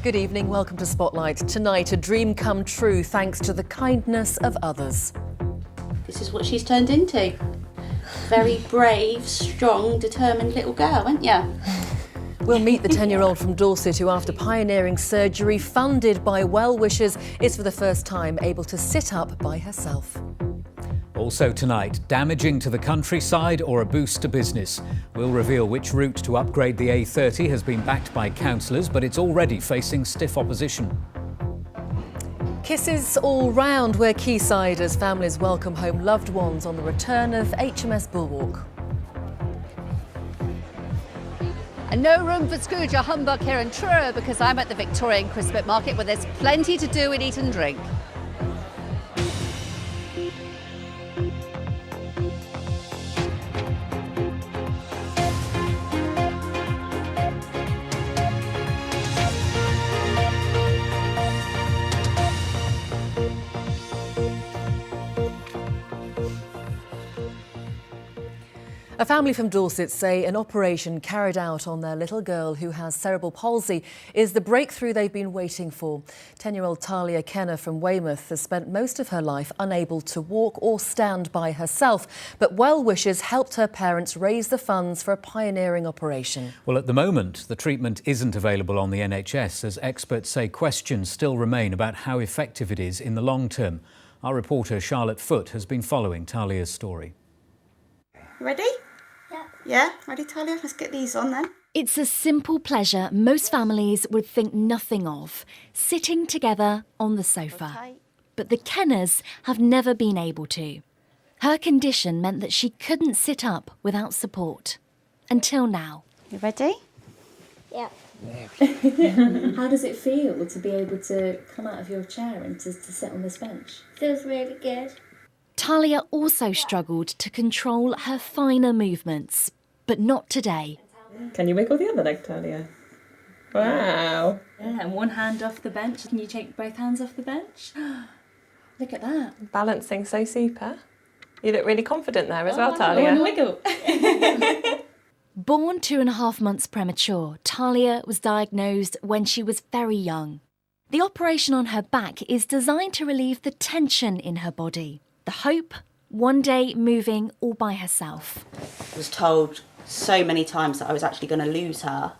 Good evening, welcome to Spotlight. Tonight, a dream come true thanks to the kindness of others. This is what she's turned into. Very brave, strong, determined little girl, ain't ya? We'll meet the 10-year-old from Dorset who, after pioneering surgery funded by well-wishers, is for the first time able to sit up by herself. Also tonight, damaging to the countryside or a boost to business. We'll reveal which route to upgrade the A30 has been backed by councillors, but it's already facing stiff opposition. Kisses all round where quayside as families welcome home loved ones on the return of HMS Bulwark. And no room for Scrooge or humbug here in Truro because I'm at the Victorian Christmas market where there's plenty to do and eat and drink. A family from Dorset say an operation carried out on their little girl who has cerebral palsy is the breakthrough they've been waiting for. 10-year-old Talia from Weymouth has spent most of her life unable to walk or stand by herself, but well-wishers helped her parents raise the funds for a pioneering operation. Well, at the moment, the treatment isn't available on the NHS as experts say questions still remain about how effective it is in the long term. Our reporter Charlotte Foote has been following Talia's story. Ready? Yeah, ready, Talia? Let's get these on then. It's a simple pleasure most families would think nothing of, sitting together on the sofa. But the Kenners have never been able to. Her condition meant that she couldn't sit up without support. Until now. You ready? Yeah. How does it feel to be able to come out of your chair and to sit on this bench? Feels really good. Talia also struggled to control her finer movements, but not today. Can you wiggle the other leg, Talia? Wow. Yeah, and one hand off the bench. Can you take both hands off the bench? Look at that. Balancing so super. You look really confident there as well, Talia. I want to wiggle. Born 2.5 months premature, Talia was diagnosed when she was very young. The operation on her back is designed to relieve the tension in her body. The hope, one day moving all by herself. I was told so many times that I was actually going to lose her.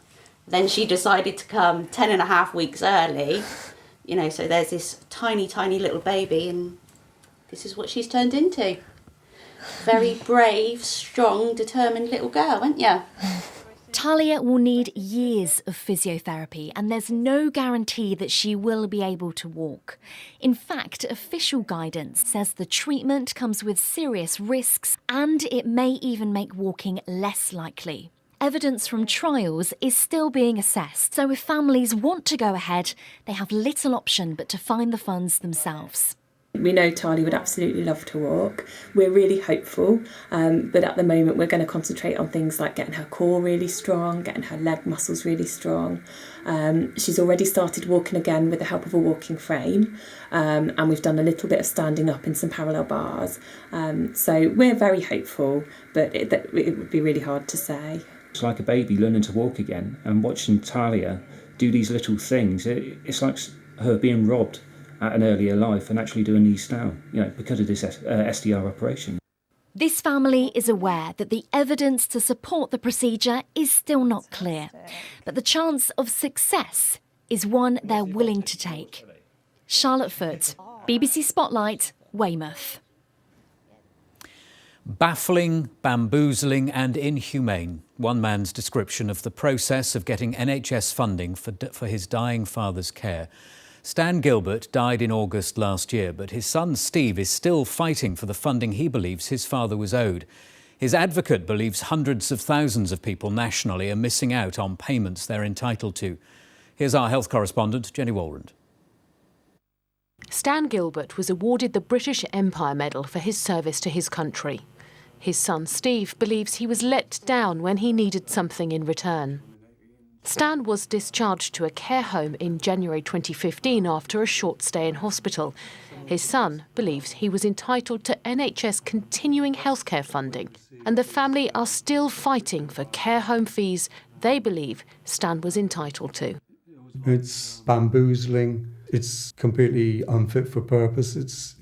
Then she decided to come 10.5 weeks early. You know, so there's this tiny, tiny little baby and this is what she's turned into. Very brave, strong, determined little girl, ain't ya? Talia will need years of physiotherapy and there's no guarantee that she will be able to walk. In fact, official guidance says the treatment comes with serious risks and it may even make walking less likely. Evidence from trials is still being assessed, so if families want to go ahead, they have little option but to find the funds themselves. We know Talia would absolutely love to walk. We're really hopeful, but at the moment we're going to concentrate on things like getting her core really strong, getting her leg muscles really strong. She's already started walking again with the help of a walking frame, and we've done a little bit of standing up in some parallel bars. So we're very hopeful, but it would be really hard to say. It's like a baby learning to walk again, and watching Talia do these little things, it's like her being robbed at an earlier life and actually doing these now, you know, because of this SDR operation. This family is aware that the evidence to support the procedure is still not clear, but the chance of success is one they're willing to take. Charlotte Foote, BBC Spotlight, Weymouth. Baffling, bamboozling and inhumane. One man's description of the process of getting NHS funding for his dying father's care. Stan Gilbert died in August last year, but his son Steve is still fighting for the funding he believes his father was owed. His advocate believes hundreds of thousands of people nationally are missing out on payments they're entitled to. Here's our health correspondent, Jenny Walrand. Stan Gilbert was awarded the British Empire Medal for his service to his country. His son Steve believes he was let down when he needed something in return. Stan was discharged to a care home in January 2015 after a short stay in hospital. His son believes he was entitled to NHS continuing healthcare funding, and the family are still fighting for care home fees they believe Stan was entitled to. It's bamboozling. It's completely unfit for purpose. It's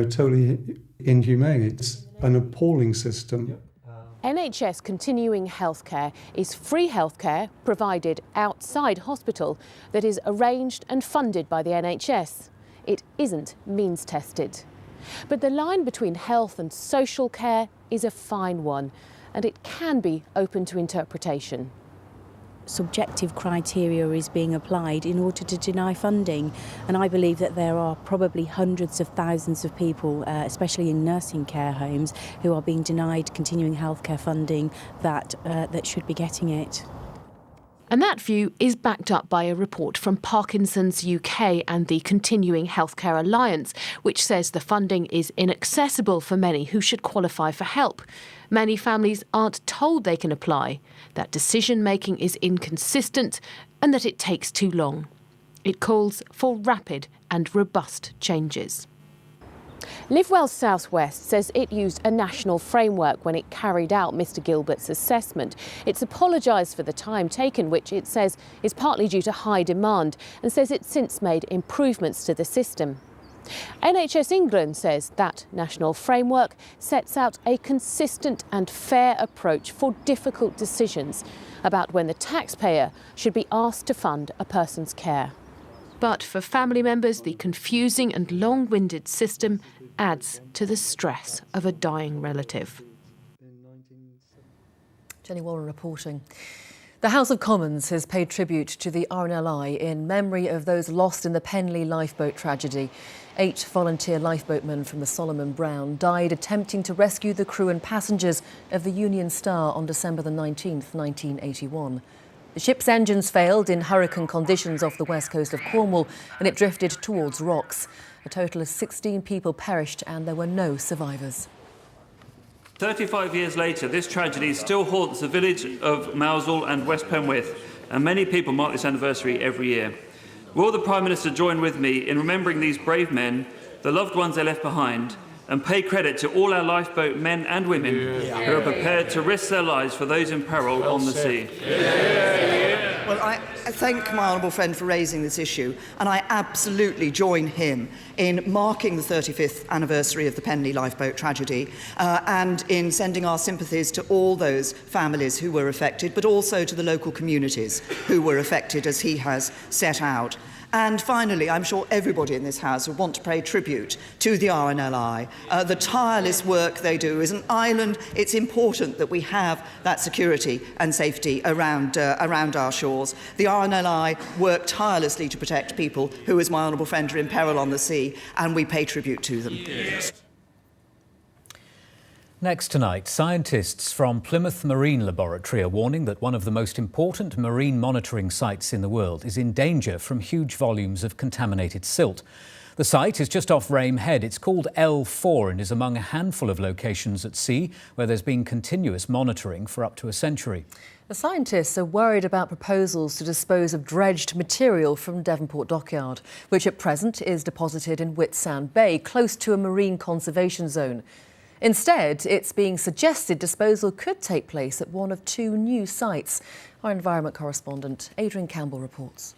totally inhumane. It's an appalling system. NHS continuing healthcare is free healthcare provided outside hospital that is arranged and funded by the NHS. It isn't means tested. But the line between health and social care is a fine one, and it can be open to interpretation. Subjective criteria is being applied in order to deny funding, and I believe that there are probably hundreds of thousands of people, especially in nursing care homes, who are being denied continuing healthcare funding that should be getting it. And that view is backed up by a report from Parkinson's UK and the Continuing Healthcare Alliance, which says the funding is inaccessible for many who should qualify for help. Many families aren't told they can apply, that decision-making is inconsistent and that it takes too long. It calls for rapid and robust changes. Live Well South West says it used a national framework when it carried out Mr Gilbert's assessment. It's apologised for the time taken, which it says is partly due to high demand, and says it's since made improvements to the system. NHS England says that national framework sets out a consistent and fair approach for difficult decisions about when the taxpayer should be asked to fund a person's care. But for family members, the confusing and long-winded system adds to the stress of a dying relative. Jenny Warren reporting. The House of Commons has paid tribute to the RNLI in memory of those lost in the Penlee lifeboat tragedy. 8 volunteer lifeboatmen from the Solomon Brown died attempting to rescue the crew and passengers of the Union Star on December the 19th, 1981. The ship's engines failed in hurricane conditions off the west coast of Cornwall and it drifted towards rocks. A total of 16 people perished and there were no survivors. 35 years later, this tragedy still haunts the village of Mousehole and West Penwith, and many people mark this anniversary every year. Will the Prime Minister join with me in remembering these brave men, the loved ones they left behind, and pay credit to all our lifeboat men and women who are prepared to risk their lives for those in peril on the sea? Well, I thank my honourable friend for raising this issue, and I absolutely join him in marking the 35th anniversary of the Penlee lifeboat tragedy and in sending our sympathies to all those families who were affected, but also to the local communities who were affected, as he has set out. And finally, I'm sure everybody in this House would want to pay tribute to the RNLI. The tireless work they do is an island. It's important that we have that security and safety around our shores. The RNLI work tirelessly to protect people who, as my honourable friend, are in peril on the sea, and we pay tribute to them. Yes. Next tonight, scientists from Plymouth Marine Laboratory are warning that one of the most important marine monitoring sites in the world is in danger from huge volumes of contaminated silt. The site is just off Rame Head. It's called L4 and is among a handful of locations at sea where there's been continuous monitoring for up to a century. The scientists are worried about proposals to dispose of dredged material from Devonport Dockyard, which at present is deposited in Whitsand Bay, close to a marine conservation zone. Instead, it's being suggested disposal could take place at one of 2 new sites. Our environment correspondent Adrian Campbell reports.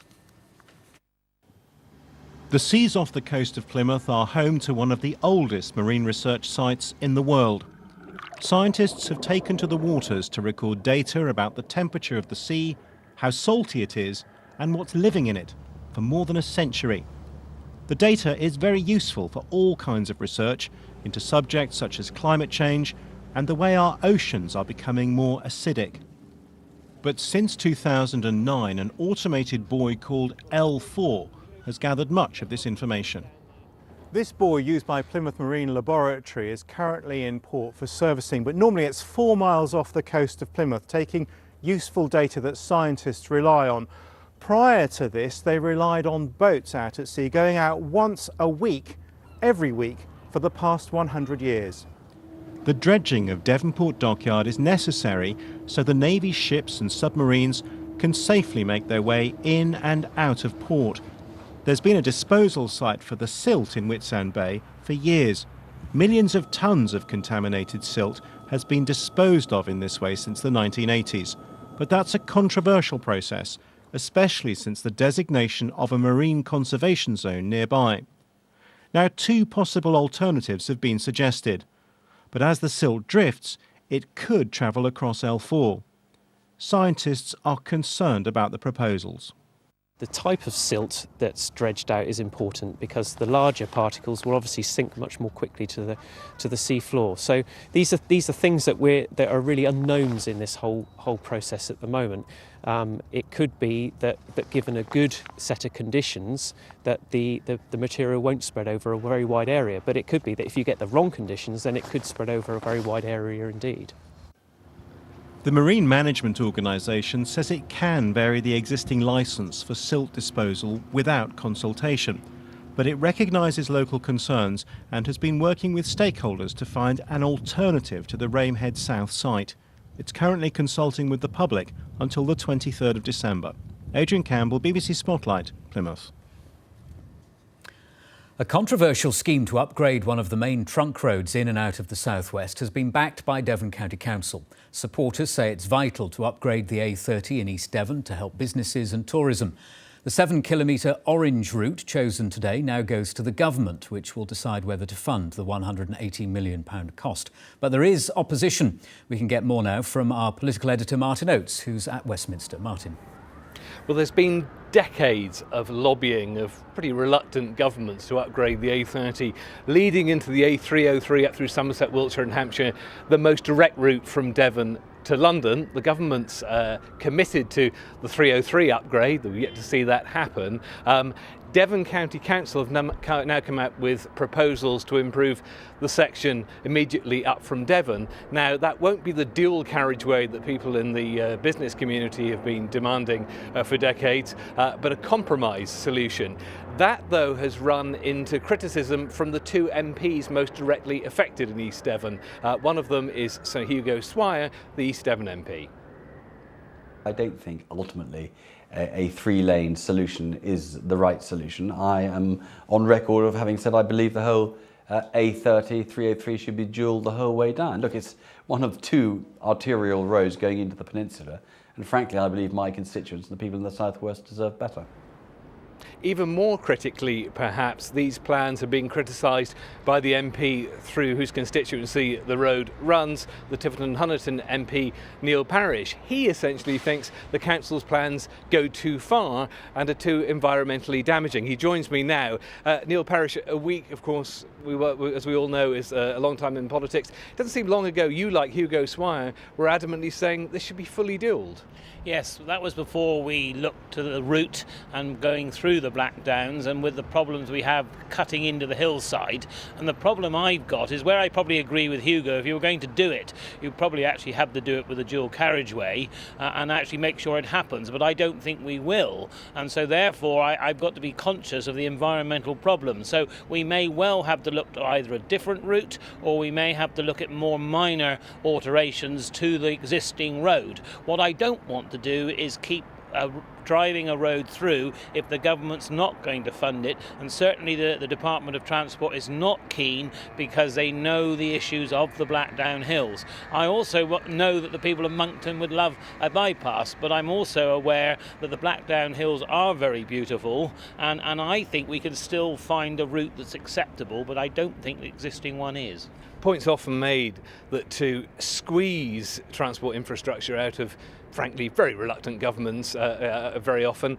The seas off the coast of Plymouth are home to one of the oldest marine research sites in the world. Scientists have taken to the waters to record data about the temperature of the sea, how salty it is, and what's living in it for more than a century. The data is very useful for all kinds of research into subjects such as climate change and the way our oceans are becoming more acidic. But since 2009, an automated buoy called L4 has gathered much of this information. This buoy used by Plymouth Marine Laboratory is currently in port for servicing, but normally it's 4 miles off the coast of Plymouth, taking useful data that scientists rely on. Prior to this, they relied on boats out at sea, going out once a week, every week, for the past 100 years. The dredging of Devonport Dockyard is necessary so the Navy's ships and submarines can safely make their way in and out of port. There's been a disposal site for the silt in Whitsand Bay for years. Millions of tons of contaminated silt has been disposed of in this way since the 1980s. But that's a controversial process, especially since the designation of a marine conservation zone nearby. Now, 2 possible alternatives have been suggested, but as the silt drifts, it could travel across L4. Scientists are concerned about the proposals. The type of silt that's dredged out is important because the larger particles will obviously sink much more quickly to the sea floor. So these are things that are really unknowns in this whole process at the moment. It could be that given a good set of conditions, that the material won't spread over a very wide area. But it could be that if you get the wrong conditions, then it could spread over a very wide area indeed. The Marine Management Organisation says it can vary the existing licence for silt disposal without consultation, but it recognises local concerns and has been working with stakeholders to find an alternative to the Ramehead South site. It's currently consulting with the public until the 23rd of December. Adrian Campbell, BBC Spotlight, Plymouth. A controversial scheme to upgrade one of the main trunk roads in and out of the southwest has been backed by Devon County Council. Supporters say it's vital to upgrade the A30 in East Devon to help businesses and tourism. The 7-kilometre orange route chosen today now goes to the government, which will decide whether to fund the £180 million cost. But there is opposition. We can get more now from our political editor Martin Oates, who's at Westminster. Martin. Well, there's been decades of lobbying of pretty reluctant governments to upgrade the A30, leading into the A303 up through Somerset, Wiltshire and Hampshire, the most direct route from Devon to London. The government's committed to the 303 upgrade. We've yet to see that happen. Devon County Council have now come out with proposals to improve the section immediately up from Devon. Now, that won't be the dual carriageway that people in the business community have been demanding for decades, but a compromise solution. That, though, has run into criticism from the 2 MPs most directly affected in East Devon. One of them is Sir Hugo Swire, the East Devon MP. I don't think ultimately a 3-lane solution is the right solution. I am on record of having said I believe the whole A30, 303 should be dual the whole way down. Look, it's one of 2 arterial roads going into the peninsula, and frankly I believe my constituents and the people in the southwest deserve better. Even more critically, perhaps, these plans are being criticised by the MP through whose constituency the road runs, the Tiverton-Honiton MP, Neil Parish. He essentially thinks the council's plans go too far and are too environmentally damaging. He joins me now. Neil Parish, a week, of course, as we all know, is a long time in politics. It doesn't seem long ago you, like Hugo Swire, were adamantly saying this should be fully dualled. Yes, that was before we looked to the route and going through the Black Downs, and with the problems we have cutting into the hillside. And the problem I've got is where I probably agree with Hugo, if you were going to do it, you'd probably actually have to do it with a dual carriageway and actually make sure it happens. But I don't think we will. And so therefore I've got to be conscious of the environmental problem. So we may well have to look to either a different route, or we may have to look at more minor alterations to the existing road. What I don't want to do is keep driving a road through if the government's not going to fund it, and certainly the Department of Transport is not keen because they know the issues of the Blackdown Hills. I also know that the people of Moncton would love a bypass, but I'm also aware that the Blackdown Hills are very beautiful, and I think we can still find a route that's acceptable, but I don't think the existing one is. Points often made that to squeeze transport infrastructure out of, frankly, very reluctant governments very often,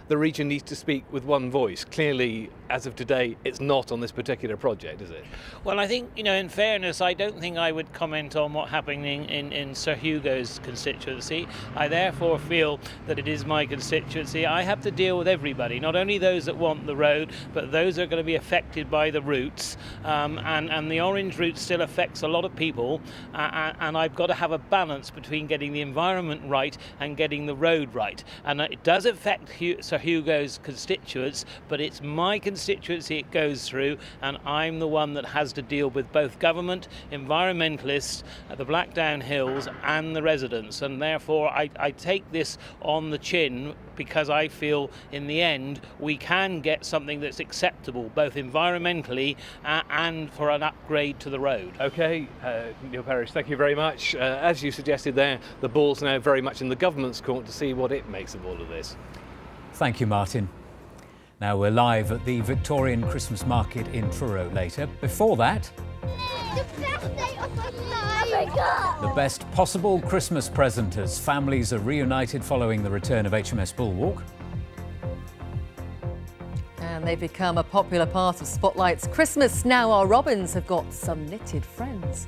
the region needs to speak with one voice. Clearly, as of today, it's not on this particular project, is it? Well, I think, in fairness, I don't think I would comment on what's happening in Sir Hugo's constituency. I therefore feel that it is my constituency. I have to deal with everybody, not only those that want the road, but those that are going to be affected by the routes. And the orange route still affects a lot of people, and I've got to have a balance between getting the environment right and getting the road right. And it does affect Sir Hugo's constituents, but it's my constituency constituency it goes through, and I'm the one that has to deal with both government, environmentalists, the Blackdown Hills and the residents, and therefore I take this on the chin because I feel in the end we can get something that's acceptable both environmentally and for an upgrade to the road. OK, Neil Parrish, thank you very much. As you suggested there, the ball's now very much in the government's court to see what it makes of all of this. Thank you, Martin. Now we're live at the Victorian Christmas market in Truro later. Before that, The best day of my life! Oh my God! the best possible Christmas present as families are reunited following the return of HMS Bulwark. And they've become a popular part of Spotlight's Christmas. Now our robins have got some knitted friends.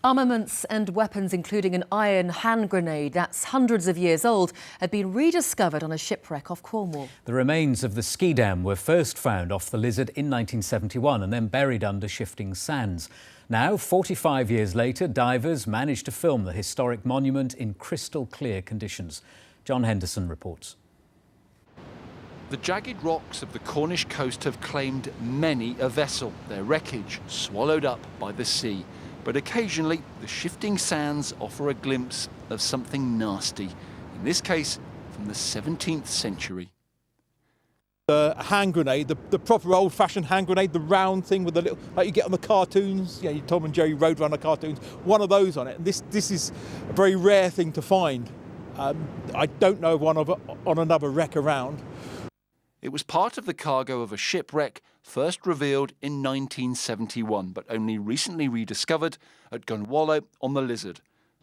Armaments and weapons, including an iron hand grenade that's hundreds of years old, have been rediscovered on a shipwreck off Cornwall. The remains of the Schiedam were first found off the Lizard in 1971 and then buried under shifting sands. Now, 45 years later, divers managed to film the historic monument in crystal clear conditions. John Henderson reports. The jagged rocks of the Cornish coast have claimed many a vessel, their wreckage swallowed up by the sea. But occasionally, the shifting sands offer a glimpse of something nasty, in this case, from the 17th century. A hand grenade, the proper old-fashioned hand grenade, the round thing with the little, like you get on the cartoons, you know, Tom and Jerry Roadrunner cartoons, one of those on it. And this is a very rare thing to find. I don't know of one on another wreck around. It was part of the cargo of a shipwreck first revealed in 1971, but only recently rediscovered at Gunwallow on the Lizard.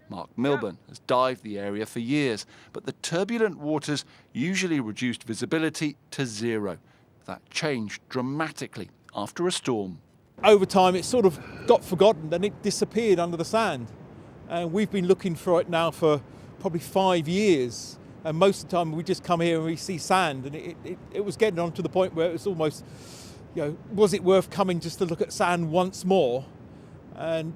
Mark Milburn has dived the area for years, but the turbulent waters usually reduced visibility to zero. That changed dramatically after a storm. Over time, it sort of got forgotten, then it disappeared under the sand. And we've been looking for it now for probably 5 years. And most of the time we just come here and we see sand, and it was getting on to the point where it was almost, you know, was it worth coming just to look at sand once more? And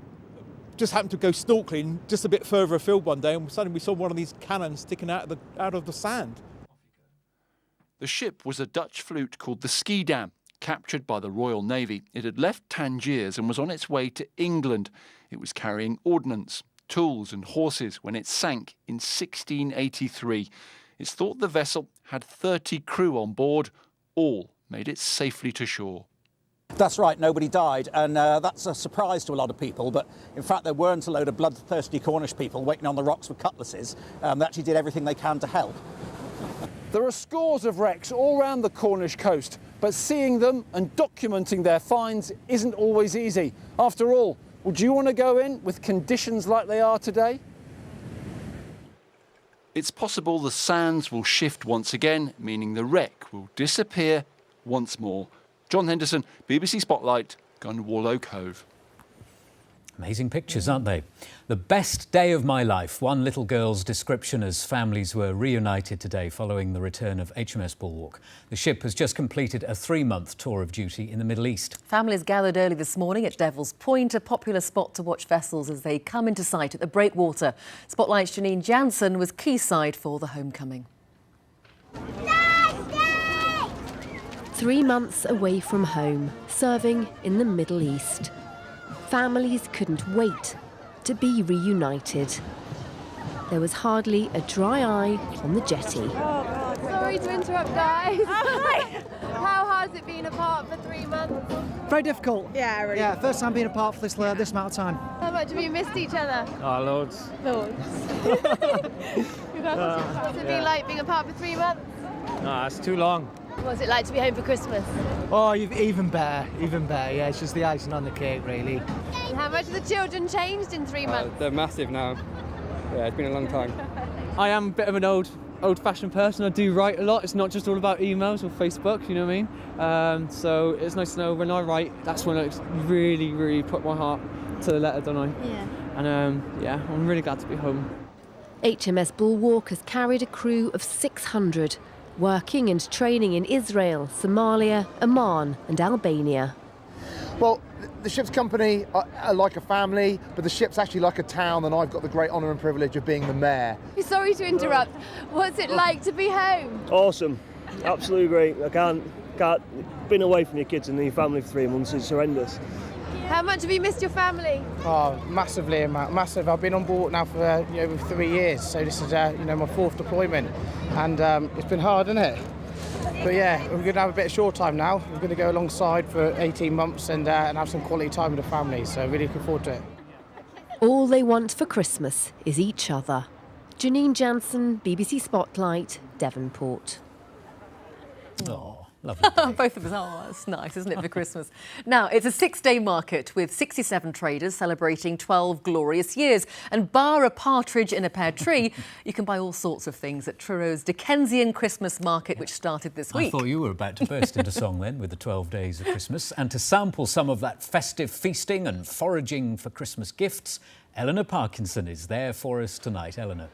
just happened to go snorkeling just a bit further afield one day, and suddenly we saw one of these cannons sticking out of the sand. The ship was a Dutch flute called the Schiedam, captured by the Royal Navy. It had left Tangiers and was on its way to England. It was carrying ordnance, tools and horses when it sank in 1683. It's thought the vessel had 30 crew on board. All made it safely to shore. That's right, nobody died, and that's a surprise to a lot of people, but in fact there weren't a load of bloodthirsty Cornish people waiting on the rocks with cutlasses. They actually did everything they can to help. There are scores of wrecks all around the Cornish coast, but seeing them and documenting their finds isn't always easy. After all, would you want to go in with conditions like they are today? It's possible the sands will shift once again, meaning the wreck will disappear once more. John Henderson, BBC Spotlight, Gunwallow Cove. Amazing pictures, aren't they? The best day of my life, one little girl's description as families were reunited today following the return of HMS Bulwark. The ship has just completed a 3-month tour of duty in the Middle East. Families gathered early this morning at Devil's Point, a popular spot to watch vessels as they come into sight at the breakwater. Spotlight's Janine Jansen was quayside for the homecoming. 3 months away from home, serving in the Middle East. Families couldn't wait to be reunited. There was hardly a dry eye on the jetty. Sorry to interrupt, guys. How has it been apart for 3 months? Very difficult. Yeah, really. Yeah, first time being apart for this amount of time. How much have you missed each other? Oh, loads. Loads. What's it been like being apart for 3 months? No, it's too long. What's it like to be home for Christmas? Oh, even better, yeah, it's just the icing on the cake, really. And how much have the children changed in 3 months? They're massive now. Yeah, it's been a long time. I am a bit of an old-fashioned person. I do write a lot. It's not just all about emails or Facebook, you know what I mean? So it's nice to know when I write, that's when I really, really put my heart to the letter, don't I? Yeah. And yeah, I'm really glad to be home. HMS Bulwark has carried a crew of 600, working and training in Israel, Somalia, Oman and Albania. Well, The ship's company are like a family, but the ship's actually like a town, and I've got the great honour and privilege of being the mayor. Sorry to interrupt. What's it like to be home? Awesome, absolutely great. I can't been away from your kids and your family for 3 months. It's horrendous. How much have you missed your family? Oh, massively, massive. I've been on board now for over 3 years, so this is my 4th deployment, and it's been hard, isn't it? But yeah, we're going to have a bit of shore time now. We're going to go alongside for 18 months and have some quality time with the family, so really looking forward to it. All they want for Christmas is each other. Janine Jansen, BBC Spotlight, Devonport. Oh. Lovely. Both of us. Oh, that's nice, isn't it, for Christmas? Now, it's a 6-day market with 67 traders celebrating 12 glorious years. And bar a partridge in a pear tree, you can buy all sorts of things at Truro's Dickensian Christmas market, which started this week. I thought you were about to burst into song then with the 12 days of Christmas. And to sample some of that festive feasting and foraging for Christmas gifts, Eleanor Parkinson is there for us tonight. Eleanor.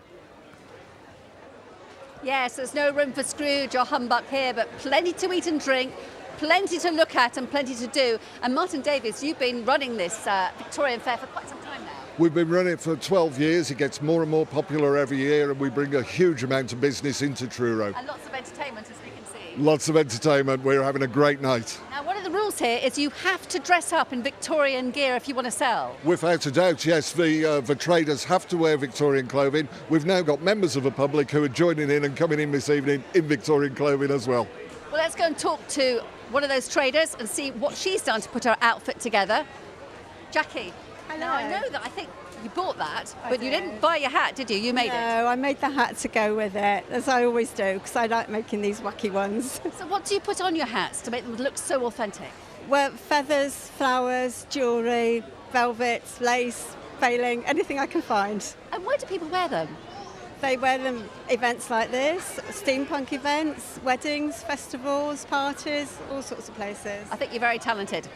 Yes, there's no room for Scrooge or humbug here, but plenty to eat and drink, plenty to look at and plenty to do. And Martin Davies, you've been running this Victorian Fair for quite some time now. We've been running it for 12 years. It gets more and more popular every year, and we bring a huge amount of business into Truro. And lots of entertainment, as we can see. Lots of entertainment. We're having a great night. Now, one of the rules here is you have to dress up in Victorian gear if you want to sell. Without a doubt, yes, the traders have to wear Victorian clothing. We've now got members of the public who are joining in and coming in this evening in Victorian clothing as well. Well, let's go and talk to one of those traders and see what she's done to put her outfit together. Jackie. Hello. Now, I know that I think you bought that, but you didn't buy your hat, did you? You made it. No, I made the hat to go with it, as I always do, because I like making these wacky ones. So what do you put on your hats to make them look so authentic? Well, feathers, flowers, jewellery, velvets, lace, veiling, anything I can find. And where do people wear them? They wear them events like this, steampunk events, weddings, festivals, parties, all sorts of places. I think you're very talented.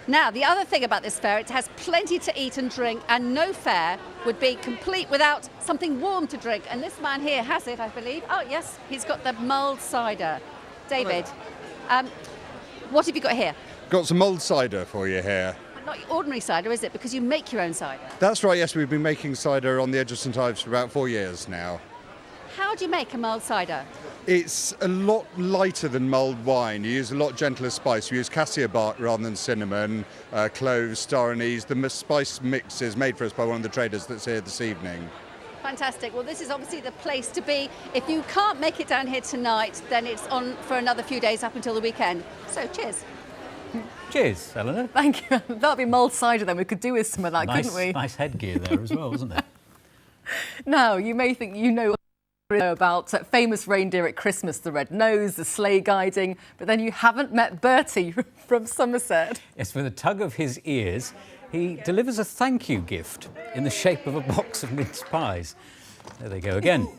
Now, the other thing about this fair, it has plenty to eat and drink, and no fair would be complete without something warm to drink. And this man here has it, I believe. Oh, yes, he's got the mulled cider. David, what have you got here? Got some mulled cider for you here. But not ordinary cider, is it? Because you make your own cider. That's right, yes, we've been making cider on the edge of St Ives for about 4 years now. How do you make a mulled cider? It's a lot lighter than mulled wine. You use a lot gentler spice. We use cassia bark rather than cinnamon, cloves, star anise. The spice mix is made for us by one of the traders that's here this evening. Fantastic. Well, this is obviously the place to be. If you can't make it down here tonight, then it's on for another few days up until the weekend. So, cheers. Cheers, Eleanor. Thank you. That'll be mulled cider then. We could do with some of that, couldn't we? Nice headgear there as well, wasn't there? Now, you may think you know about famous reindeer at Christmas, the red nose, the sleigh guiding, but then you haven't met Bertie from Somerset. Yes, with a tug of his ears, he delivers a thank you gift in the shape of a box of mince pies. There they go again.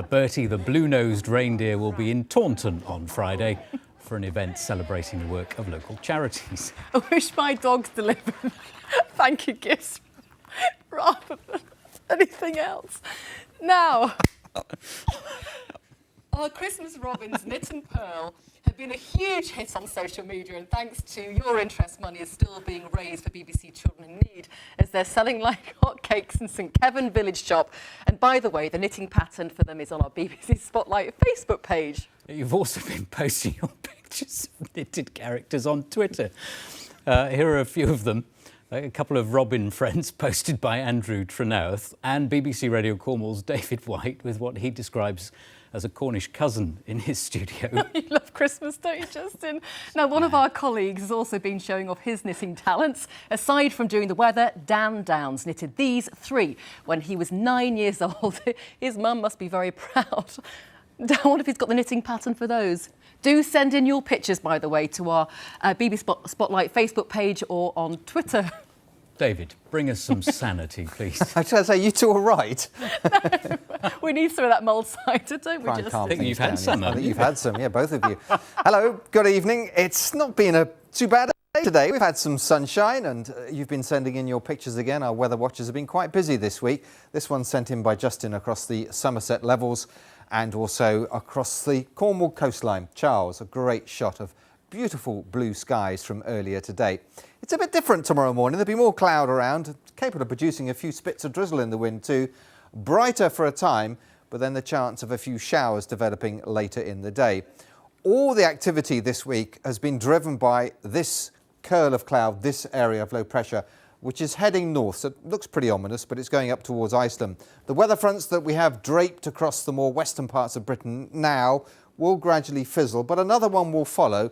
Bertie, the blue-nosed reindeer, will be in Taunton on Friday for an event celebrating the work of local charities. I wish my dogs delivered thank you gifts rather than anything else. Now, our Christmas robins, Knit and Pearl, have been a huge hit on social media, and thanks to your interest, money is still being raised for BBC Children in Need as they're selling like hotcakes in St Kevin village shop. And by the way, the knitting pattern for them is on our BBC Spotlight Facebook page. You've also been posting your pictures of knitted characters on Twitter. Here are a few of them. A couple of Robin friends posted by Andrew Trenowth and BBC Radio Cornwall's David White with what he describes as a Cornish cousin in his studio. You love Christmas, don't you, Justin? Now, one of our colleagues has also been showing off his knitting talents. Aside from doing the weather, Dan Downs knitted these 3 when he was 9 years old. His mum must be very proud. Dan, what if he's got the knitting pattern for those? Do send in your pictures, by the way, to our BBC Spotlight Facebook page or on Twitter. David, bring us some sanity, please. I was going to say, you two are right. No, we need some of that mulled cider, don't we, Justin? I think you've had some, I think you've had some, yeah, both of you. Hello, good evening. It's not been a too bad day today. We've had some sunshine and you've been sending in your pictures again. Our weather watchers have been quite busy this week. This one's sent in by Justin across the Somerset levels and also across the Cornwall coastline. Charles, a great shot of Beautiful blue skies from earlier today. It's a bit different tomorrow morning. There'll be more cloud around, capable of producing a few spits of drizzle in the wind too. Brighter for a time, but then the chance of a few showers developing later in the day. All the activity this week has been driven by this curl of cloud, this area of low pressure, which is heading north. So it looks pretty ominous, but it's going up towards Iceland. The weather fronts that we have draped across the more western parts of Britain now will gradually fizzle, but another one will follow.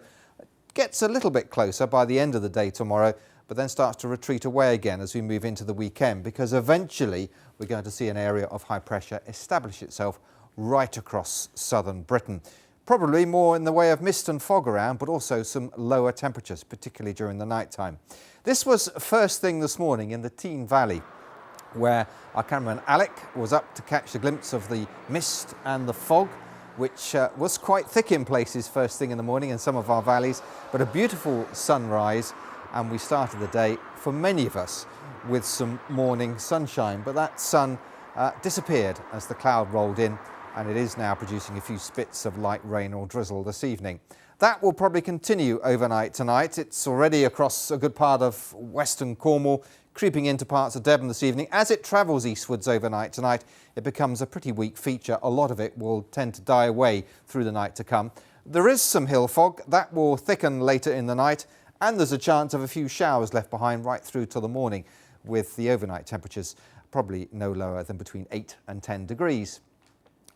Gets a little bit closer by the end of the day tomorrow, but then starts to retreat away again as we move into the weekend, because eventually we're going to see an area of high pressure establish itself right across southern Britain. Probably more in the way of mist and fog around, but also some lower temperatures, particularly during the night time. This was first thing this morning in the Tean Valley, where our cameraman Alec was up to catch a glimpse of the mist and the fog, which was quite thick in places first thing in the morning in some of our valleys, but a beautiful sunrise, and we started the day, for many of us, with some morning sunshine. But that sun disappeared as the cloud rolled in, and it is now producing a few spits of light rain or drizzle this evening. That will probably continue overnight tonight. It's already across a good part of western Cornwall, creeping into parts of Devon this evening. As it travels eastwards overnight tonight, it becomes a pretty weak feature. A lot of it will tend to die away through the night to come. There is some hill fog that will thicken later in the night, and there's a chance of a few showers left behind right through till the morning, with the overnight temperatures probably no lower than between 8 and 10 degrees.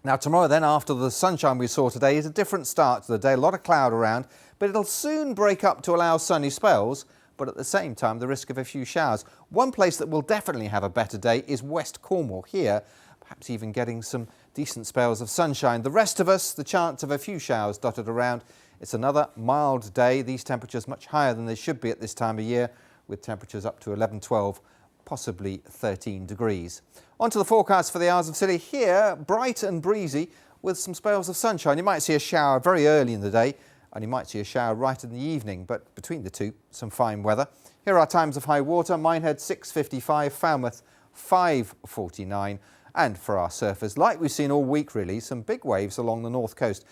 Now tomorrow then, after the sunshine we saw today, is a different start to the day. A lot of cloud around, but it'll soon break up to allow sunny spells, but at the same time the risk of a few showers. One place that will definitely have a better day is West Cornwall. Here, perhaps even getting some decent spells of sunshine. The rest of us, the chance of a few showers dotted around. It's another mild day. These temperatures much higher than they should be at this time of year, with temperatures up to 11, 12, possibly 13 degrees. On to the forecast for the Isles of Scilly. Here, bright and breezy with some spells of sunshine. You might see a shower very early in the day, and you might see a shower right in the evening, but between the two, some fine weather. Here are times of high water. Minehead 6:55, Falmouth 5:49. And for our surfers, like we've seen all week really, some big waves along the north coast.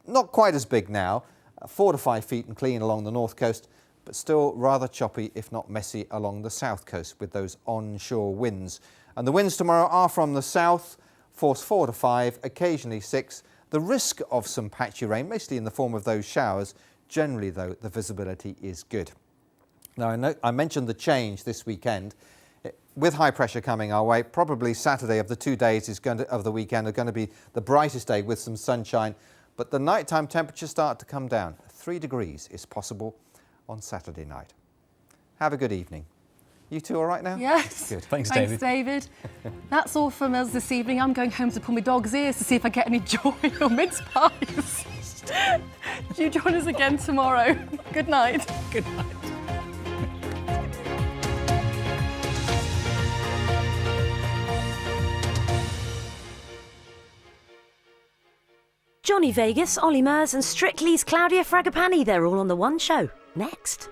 Not quite as big now, 4 to 5 feet and clean along the north coast, but still rather choppy, if not messy, along the south coast with those onshore winds. And the winds tomorrow are from the south, force 4 to 5, occasionally 6. The risk of some patchy rain, mostly in the form of those showers. Generally, though, the visibility is good. Now, I mentioned the change this weekend. With high pressure coming our way, probably Saturday of the 2 days of the weekend are going to be the brightest day with some sunshine. But the nighttime temperatures start to come down. 3 degrees is possible on Saturday night. Have a good evening. You two all right now? Yes. Good. Thanks, David. That's all from us this evening. I'm going home to pull my dog's ears to see if I get any joy or mince pies. Do you join us again tomorrow? Good night. Good night. Johnny Vegas, Ollie Murs and Strictly's Claudia Fragapani, they're all on the One Show. Next.